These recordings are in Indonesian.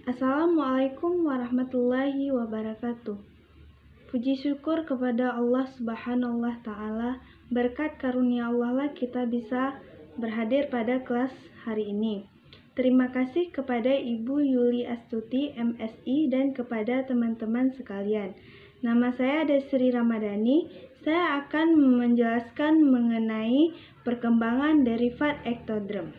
Assalamualaikum warahmatullahi wabarakatuh. Puji syukur kepada Allah Subhanahu wa Ta'ala. Berkat karunia Allah lah kita bisa berhadir pada kelas hari ini. Terima kasih kepada Ibu Yuli Astuti, MSI, dan kepada teman-teman sekalian. Nama saya Desri Ramadhani. Saya akan menjelaskan mengenai perkembangan derivat ektodrem.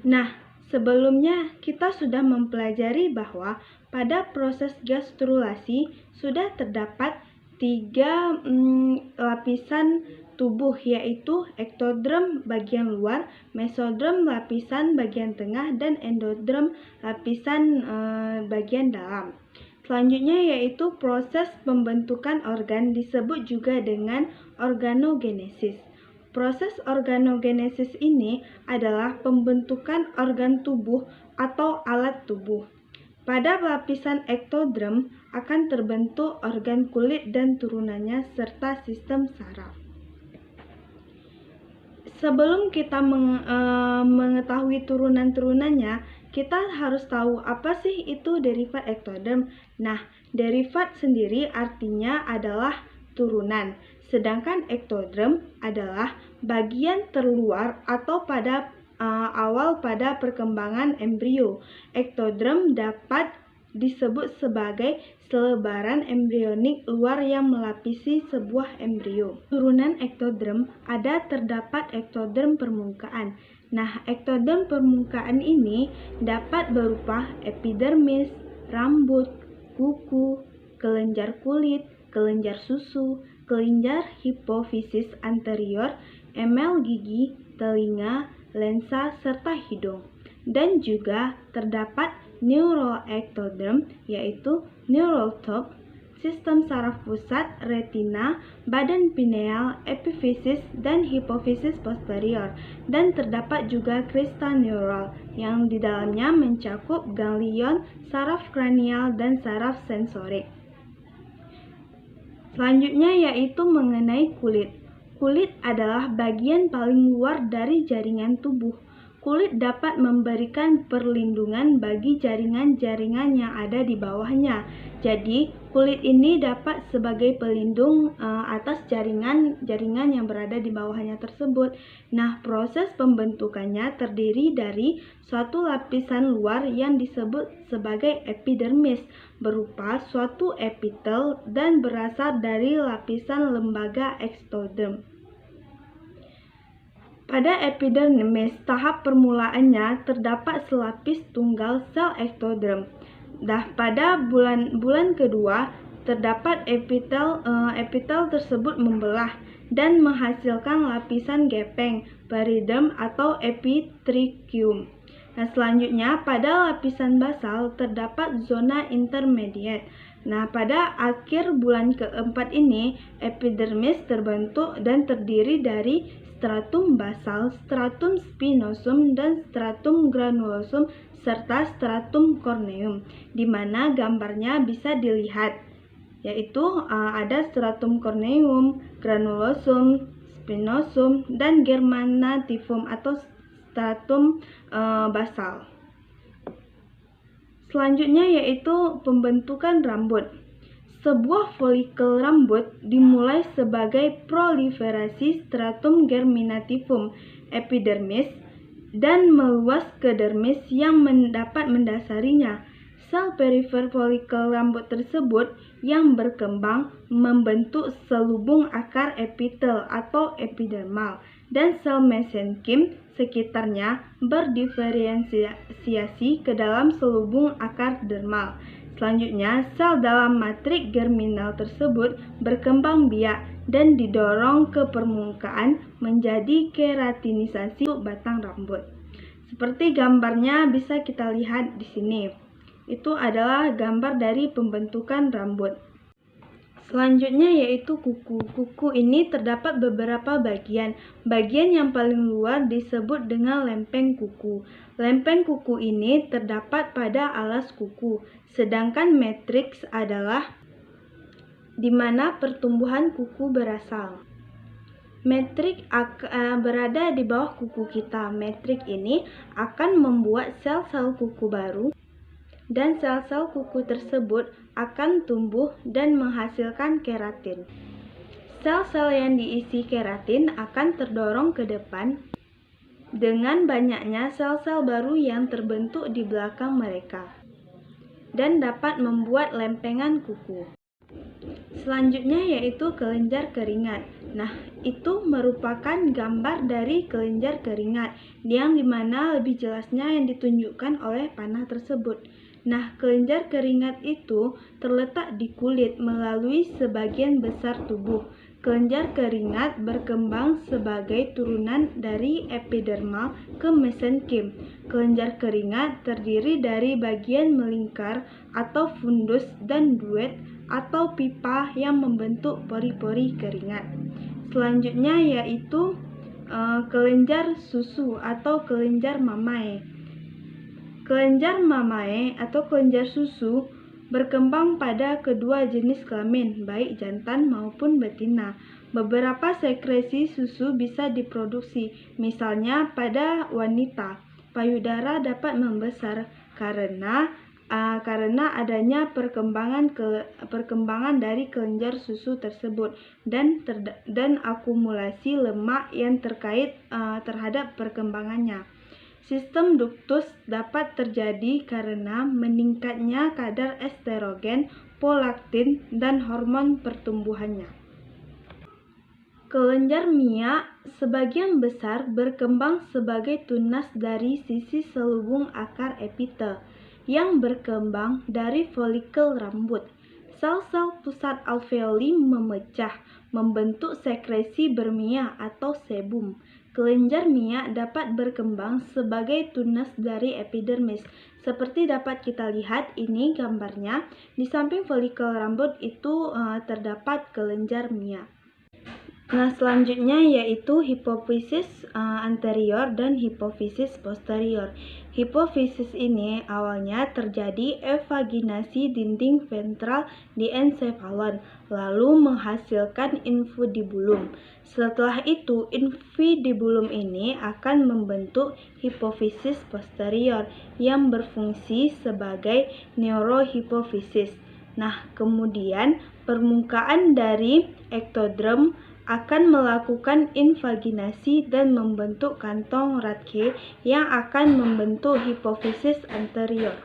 Nah, sebelumnya kita sudah mempelajari bahwa pada proses gastrulasi sudah terdapat tiga lapisan tubuh, yaitu ektodrem bagian luar, mesodrem lapisan bagian tengah, dan endodrem lapisan bagian dalam. Selanjutnya yaitu proses pembentukan organ disebut juga dengan organogenesis. Proses organogenesis ini adalah pembentukan organ tubuh atau alat tubuh. Pada lapisan ektodrem akan terbentuk organ kulit dan turunannya serta sistem saraf. Sebelum kita mengetahui turunan-turunannya, kita harus tahu apa sih itu derivat ektodrem. Nah, derivat sendiri artinya adalah turunan. Sedangkan ektodrem adalah bagian terluar atau pada awal pada perkembangan embrio. Ektodrem dapat disebut sebagai selebaran embrionik luar yang melapisi sebuah embrio. Turunan ektodrem terdapat ektodrem permukaan. Nah, ektodrem permukaan ini dapat berupa epidermis, rambut, kuku, kelenjar kulit, kelenjar susu, kelenjar hipofisis anterior, emel gigi, telinga, lensa, serta hidung. Dan juga terdapat neuroektodrem, yaitu neural top, sistem saraf pusat, retina, badan pineal, epifisis, dan hipofisis posterior. Dan terdapat juga krista neural, yang di dalamnya mencakup ganglion, saraf kranial, dan saraf sensorik. Selanjutnya yaitu mengenai kulit. Kulit adalah bagian paling luar dari jaringan tubuh. Kulit dapat memberikan perlindungan bagi jaringan-jaringan yang ada di bawahnya. Jadi, kulit ini dapat sebagai pelindung atas jaringan-jaringan yang berada di bawahnya tersebut. Nah, proses pembentukannya terdiri dari suatu lapisan luar yang disebut sebagai epidermis, berupa suatu epitel dan berasal dari lapisan lembaga ektodrem. Pada epidermis, tahap permulaannya terdapat selapis tunggal sel ektodrem. Pada bulan kedua terdapat epitel tersebut membelah dan menghasilkan lapisan gepeng, periderm atau epitrichium. Nah, selanjutnya pada lapisan basal terdapat zona intermediate. Nah, pada akhir bulan keempat ini epidermis terbentuk dan terdiri dari stratum basal, stratum spinosum, dan stratum granulosum serta stratum corneum, di mana gambarnya bisa dilihat, yaitu ada stratum corneum, granulosum, spinosum, dan germinativum atau stratum basal. Selanjutnya yaitu pembentukan rambut. Sebuah folikel rambut dimulai sebagai proliferasi stratum germinativum epidermis dan meluas ke dermis yang dapat mendasarinya. Sel perifer folikel rambut tersebut yang berkembang membentuk selubung akar epitel atau epidermal, dan sel mesenkim sekitarnya berdiferensiasi ke dalam selubung akar dermal. Selanjutnya, sel dalam matrik germinal tersebut berkembang biak dan didorong ke permukaan menjadi keratinisasi batang rambut. Seperti gambarnya bisa kita lihat di sini. Itu adalah gambar dari pembentukan rambut. Selanjutnya yaitu kuku. Kuku ini terdapat beberapa bagian. Bagian yang paling luar disebut dengan lempeng kuku. Lempeng kuku ini terdapat pada alas kuku. Sedangkan matriks adalah di mana pertumbuhan kuku berasal. Matrik berada di bawah kuku kita. Matrik ini akan membuat sel-sel kuku baru dan sel-sel kuku tersebut akan tumbuh dan menghasilkan keratin. Sel-sel yang diisi keratin akan terdorong ke depan dengan banyaknya sel-sel baru yang terbentuk di belakang mereka dan dapat membuat lempengan kuku. Selanjutnya yaitu kelenjar keringat. Nah, itu merupakan gambar dari kelenjar keringat yang dimana lebih jelasnya yang ditunjukkan oleh panah tersebut. Nah, kelenjar keringat itu terletak di kulit melalui sebagian besar tubuh. Kelenjar keringat berkembang sebagai turunan dari epidermal ke mesenkim. Kelenjar keringat terdiri dari bagian melingkar atau fundus dan duet atau pipa yang membentuk pori-pori keringat. Selanjutnya yaitu kelenjar susu atau kelenjar mamae. Kelenjar mamae atau kelenjar susu berkembang pada kedua jenis kelamin, baik jantan maupun betina. Beberapa sekresi susu bisa diproduksi, misalnya pada wanita. Payudara dapat membesar karena adanya perkembangan dari kelenjar susu tersebut dan akumulasi lemak yang terkait terhadap perkembangannya. Sistem duktus dapat terjadi karena meningkatnya kadar estrogen, prolaktin, dan hormon pertumbuhannya. Kelenjar mia sebagian besar berkembang sebagai tunas dari sisi selubung akar epitel yang berkembang dari folikel rambut. Sel-sel pusat alveoli memecah, membentuk sekresi bermia atau sebum. Kelenjar mia dapat berkembang sebagai tunas dari epidermis. Seperti dapat kita lihat ini gambarnya, di samping folikel rambut itu terdapat kelenjar mia. Nah, selanjutnya yaitu hipofisis anterior dan hipofisis posterior. Hipofisis ini awalnya terjadi evaginasi dinding ventral di ensefalon, lalu menghasilkan infundibulum. Setelah itu, infundibulum ini akan membentuk hipofisis posterior yang berfungsi sebagai neurohipofisis. Nah, kemudian permukaan dari ektoderm akan melakukan invaginasi dan membentuk kantong Rathke yang akan membentuk hipofisis anterior.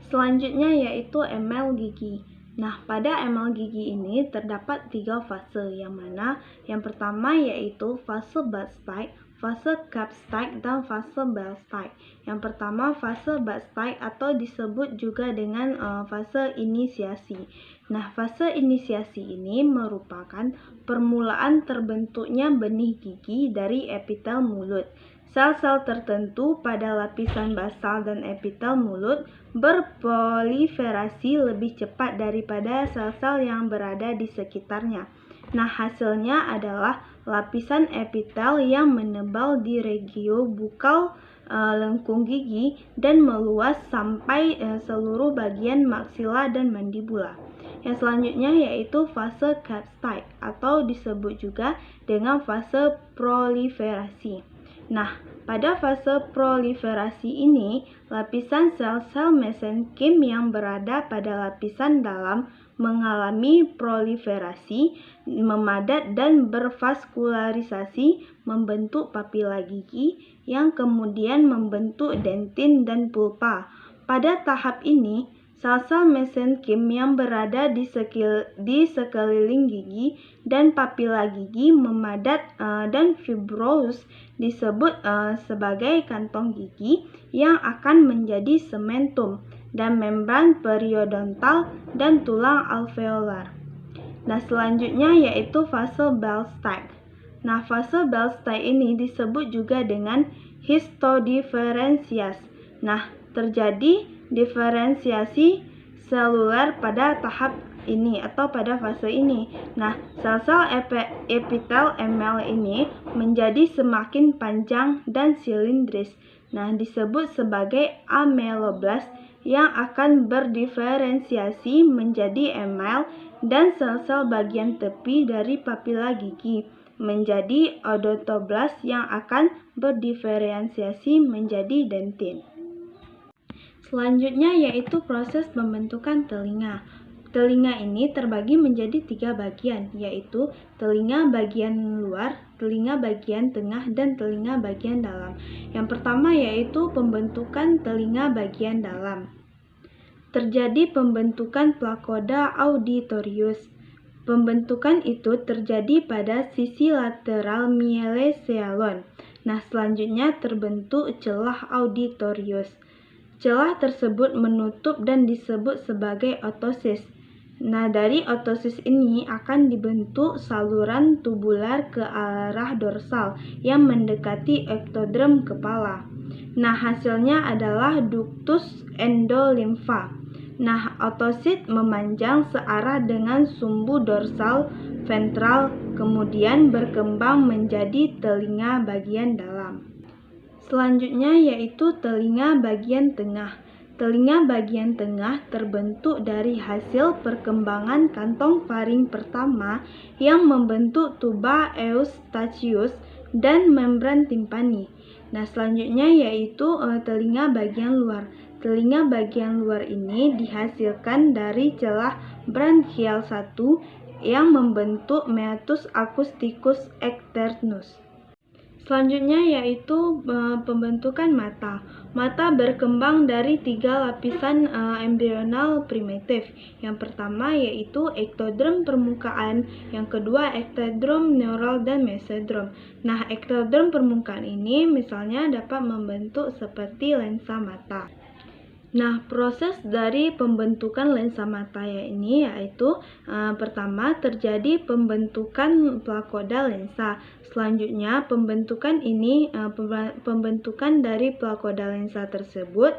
Selanjutnya yaitu emel gigi. Nah, pada emel gigi ini terdapat 3 fase, yang mana yang pertama yaitu fase Bastei, fase Kapstei, dan fase Bastei. Yang pertama fase Bastei atau disebut juga dengan fase inisiasi. Nah, fase inisiasi ini merupakan permulaan terbentuknya benih gigi dari epitel mulut. Sel-sel tertentu pada lapisan basal dan epitel mulut berproliferasi lebih cepat daripada sel-sel yang berada di sekitarnya. Nah, hasilnya adalah lapisan epitel yang menebal di regio bukal lengkung gigi dan meluas sampai seluruh bagian maksila dan mandibula. Yang selanjutnya yaitu fase Kapstei atau disebut juga dengan fase proliferasi. Nah, pada fase proliferasi ini, lapisan sel-sel mesenkim yang berada pada lapisan dalam mengalami proliferasi, memadat dan bervaskularisasi, membentuk papila gigi yang kemudian membentuk dentin dan pulpa. Pada tahap ini, sel-sel mesenkim yang berada di sekeliling gigi dan papila gigi memadat dan fibrosus disebut sebagai kantong gigi yang akan menjadi sementum dan membran periodontal dan tulang alveolar. Nah, selanjutnya yaitu fase Bastei. Nah, fase Bastei ini disebut juga dengan histodiferensiasi. Nah, terjadi diferensiasi seluler pada tahap ini atau pada fase ini. Nah, sel-sel epitel emel ini menjadi semakin panjang dan silindris. Nah, disebut sebagai ameloblast yang akan berdiferensiasi menjadi emel dan sel-sel bagian tepi dari papila gigi menjadi odontoblast yang akan berdiferensiasi menjadi dentin. Selanjutnya yaitu proses pembentukan telinga. Telinga ini terbagi menjadi 3 bagian, yaitu telinga bagian luar, telinga bagian tengah, dan telinga bagian dalam. Yang pertama yaitu pembentukan telinga bagian dalam. Terjadi pembentukan placoda auditorius. Pembentukan itu terjadi pada sisi lateral mielesealon. Nah, selanjutnya terbentuk celah auditorius. Celah tersebut menutup dan disebut sebagai otosis. Nah, dari otosis ini akan dibentuk saluran tubular ke arah dorsal yang mendekati ektodrem kepala. Nah, hasilnya adalah ductus endolimfa. Nah, otosit memanjang searah dengan sumbu dorsal ventral, kemudian berkembang menjadi telinga bagian dalam. Selanjutnya yaitu telinga bagian tengah. Telinga bagian tengah terbentuk dari hasil perkembangan kantong faring pertama yang membentuk tuba eustachius dan membran timpani. Nah, selanjutnya yaitu telinga bagian luar. Telinga bagian luar ini dihasilkan dari celah branchial 1 yang membentuk meatus acousticus externus. Selanjutnya yaitu pembentukan mata. Mata berkembang dari 3 lapisan embrional primitif. Yang pertama yaitu ektodrem permukaan, yang kedua ektodrem neural dan mesodrem. Nah, ektodrem permukaan ini misalnya dapat membentuk seperti lensa mata. Nah, proses dari pembentukan lensa mata ini yaitu pertama terjadi pembentukan placoda lensa. Selanjutnya pembentukan dari placoda lensa tersebut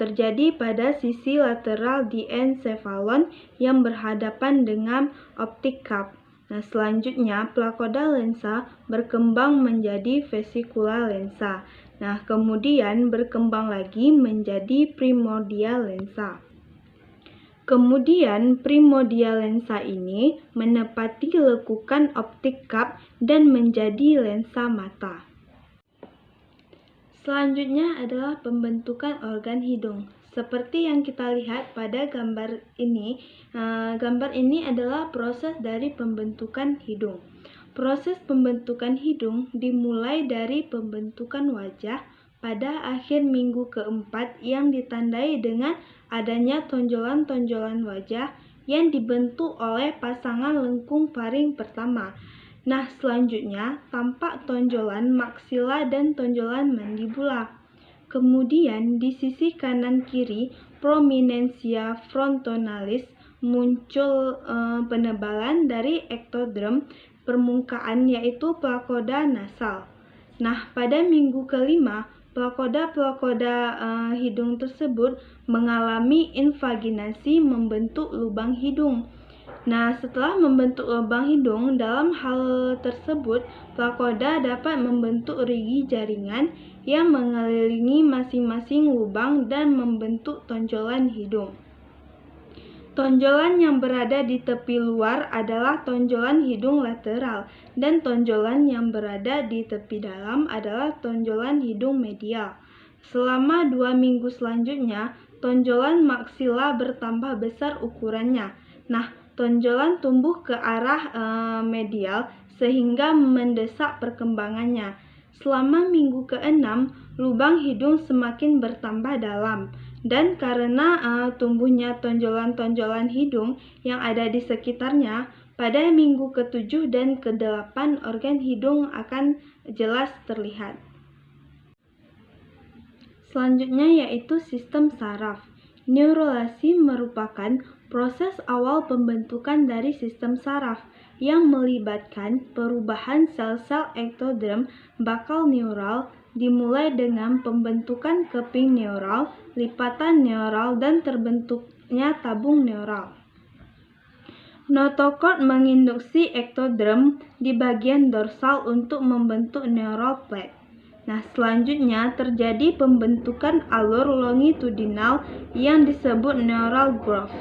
terjadi pada sisi lateral diencephalon yang berhadapan dengan optic cup. Nah, selanjutnya placoda lensa berkembang menjadi vesicula lensa. Nah, kemudian berkembang lagi menjadi primordial lensa. Kemudian primordial lensa ini menepati lekukan optic cup dan menjadi lensa mata. Selanjutnya adalah pembentukan organ hidung. Seperti yang kita lihat pada gambar ini adalah proses dari pembentukan hidung. Proses pembentukan hidung dimulai dari pembentukan wajah pada akhir minggu keempat yang ditandai dengan adanya tonjolan-tonjolan wajah yang dibentuk oleh pasangan lengkung faring pertama. Nah, selanjutnya tampak tonjolan maksila dan tonjolan mandibula. Kemudian di sisi kanan kiri prominensia frontonalis muncul penebalan dari ektodrem permukaan yaitu placoda nasal. Nah, pada minggu kelima, placoda hidung tersebut mengalami invaginasi membentuk lubang hidung. Nah, setelah membentuk lubang hidung, dalam hal tersebut, placoda dapat membentuk rigi jaringan yang mengelilingi masing-masing lubang dan membentuk tonjolan hidung. Tonjolan yang berada di tepi luar adalah tonjolan hidung lateral, dan tonjolan yang berada di tepi dalam adalah tonjolan hidung medial. Selama 2 minggu selanjutnya, tonjolan maksila bertambah besar ukurannya. Nah, tonjolan tumbuh ke arah medial sehingga mendesak perkembangannya. Selama minggu ke-6, lubang hidung semakin bertambah dalam. Dan karena tumbuhnya tonjolan-tonjolan hidung yang ada di sekitarnya, pada minggu ke-7 dan ke-8 organ hidung akan jelas terlihat. Selanjutnya yaitu sistem saraf. Neurulasi merupakan proses awal pembentukan dari sistem saraf yang melibatkan perubahan sel-sel ektodrem bakal neural dimulai dengan pembentukan keping neural, lipatan neural, dan terbentuknya tabung neural. Notochord menginduksi ektodrem di bagian dorsal untuk membentuk neural plate. Nah, selanjutnya terjadi pembentukan alur longitudinal yang disebut neural groove.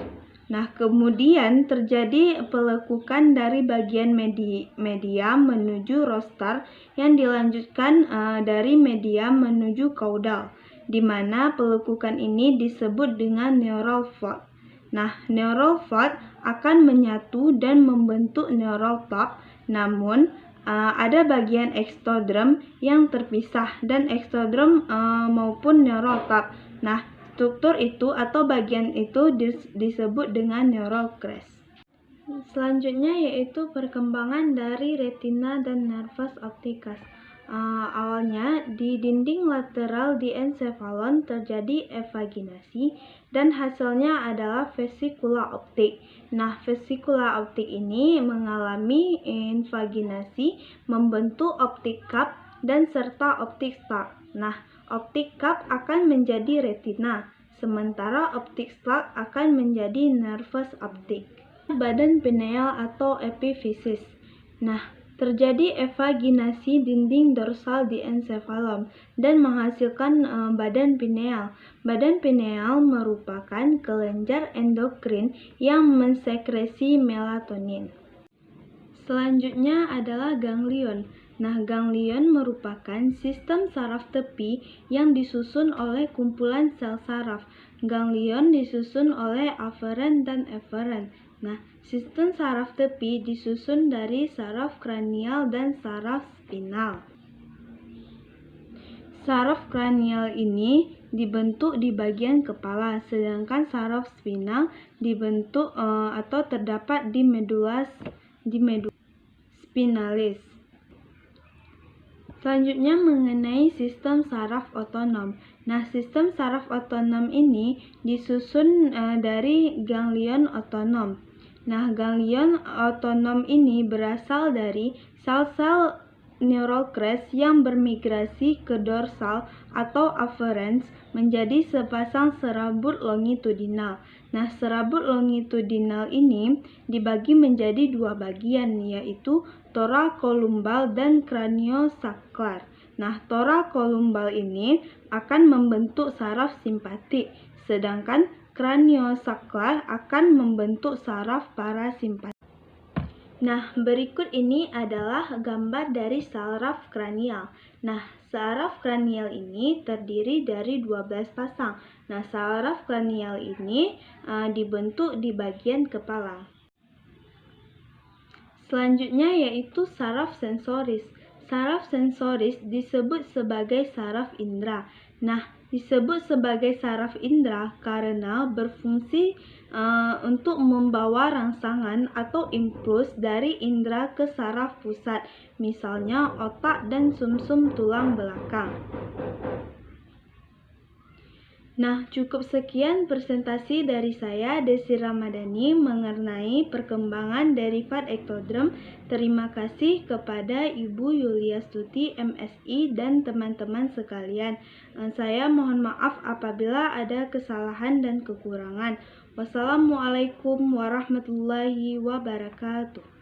Nah, kemudian terjadi pelekukan dari bagian media menuju rostar yang dilanjutkan dari media menuju caudal. di mana pelekukan ini disebut dengan neural fault. Nah, neural fault akan menyatu dan membentuk neural top, namun ada bagian ekstodrem yang terpisah dan ekstodrem maupun neural top. Nah, struktur itu atau bagian itu disebut dengan neural crest. Selanjutnya yaitu perkembangan dari retina dan nervus opticus. Awalnya di dinding lateral diencephalon terjadi evaginasi dan hasilnya adalah vesikula optik. Nah, vesikula optik ini mengalami invaginasi, membentuk optik cup dan serta optik stalk. Nah, optik cup akan menjadi retina, sementara optik stalk akan menjadi nervus optik. Badan pineal atau epifisis. Nah, terjadi evaginasi dinding dorsal diencephalon dan menghasilkan badan pineal. Badan pineal merupakan kelenjar endokrin yang mensekresi melatonin. Selanjutnya adalah ganglion. Nah, ganglion merupakan sistem saraf tepi yang disusun oleh kumpulan sel saraf. Ganglion disusun oleh aferen dan eferen. Nah, sistem saraf tepi disusun dari saraf kranial dan saraf spinal. Saraf kranial ini dibentuk di bagian kepala, sedangkan saraf spinal dibentuk atau terdapat di medula spinalis. Selanjutnya mengenai sistem saraf otonom. Nah, sistem saraf otonom ini disusun dari ganglion otonom. Nah, ganglion otonom ini berasal dari sel-sel neural crest yang bermigrasi ke dorsal atau afferens menjadi sepasang serabut longitudinal. Nah, serabut longitudinal ini dibagi menjadi dua bagian, yaitu thorakolumbal dan craniosacral. Nah, thorakolumbal ini akan membentuk saraf simpatik, sedangkan craniosacral akan membentuk saraf parasimpatik. Nah, berikut ini adalah gambar dari saraf kranial. Nah, saraf kranial ini terdiri dari 12 pasang. Nah, saraf kranial ini dibentuk di bagian kepala. Selanjutnya yaitu saraf sensoris. Saraf sensoris disebut sebagai saraf indera. Nah, disebut sebagai saraf indera karena berfungsi untuk membawa rangsangan atau impuls dari indera ke saraf pusat, misalnya otak dan sumsum tulang belakang. Nah, cukup sekian presentasi dari saya, Desi Ramadhani, mengenai perkembangan derivat ektodrem. Terima kasih kepada Ibu Yuliastuti, MSI, dan teman-teman sekalian. Saya mohon maaf apabila ada kesalahan dan kekurangan. Wassalamualaikum warahmatullahi wabarakatuh.